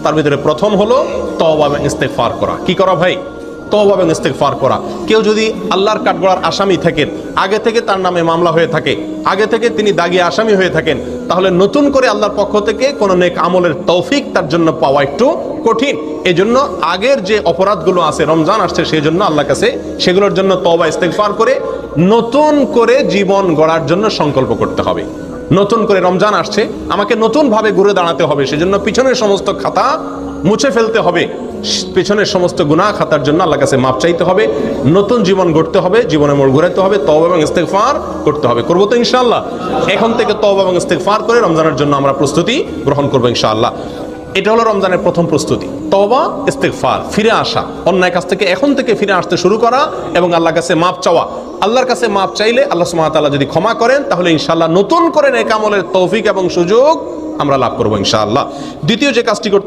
তার ভিতরে প্রথম হলো তওবা এবং ইস্তেগফার করা। কি করা ভাই? তওবা এবং ইস্তেগফার করা। কেউ যদি আল্লাহর কাঠগড়ার আসামি থাকেন, আগে থেকে তার নামে মামলা হয়ে থাকে, আগে থেকে তিনি দাগী আসামি হয়ে থাকেন, তাহলে নতুন করে আল্লাহর পক্ষ থেকে কোনো নেক আমলের তৌফিক তার জন্য পাওয়া একটু কঠিন। এজন্য আগের যে অপরাধগুলো আছে, রমজান আসছে সেই জন্য আল্লাহর কাছে সেগুলোর জন্য তওবা ইস্তেগফার করে নতুন করে জীবন গড়ার জন্য সংকল্প করতে হবে। নতুন করে রমজান আসছে, আমাকে নতুন ভাবে ঘুরে দাঁড়াতে হবে, সেজন্য পিছনের সমস্ত খাতা মুছে ফেলতে হবে, পেছনের সমস্ত গুনাহ খাতার জন্য আল্লাহর কাছে মাপ চাইতে হবে, নতুন জীবন গড়তে হবে, জীবনে মোড় ঘুরাতে হবে, তওবা এবং ইস্তেগফার করতে হবে। করবো তো ইনশাআল্লাহ? এখন থেকে তওবা এবং ইস্তেগফার করে রমজানের জন্য আমরা প্রস্তুতি গ্রহণ করবো ইনশাআল্লাহ। এটা হলো রমজানের প্রথম প্রস্তুতি, তওবা ইস্তেগফার, ফিরে আসা, অন্যায় কাছ থেকে এখন থেকে ফিরে আসতে শুরু করা এবং আল্লাহর কাছে মাপ চাওয়া। আল্লাহর কাছে মাপ চাইলে আল্লাহ সুবহানাহু ওয়া তাআলা যদি ক্ষমা করেন, তাহলে ইনশাআল্লাহ নতুন করে নেক আমলের তৌফিক এবং সুযোগ আমরা লাভ করবো ইনশাআল্লাহ। দ্বিতীয় যে কাজটি করতে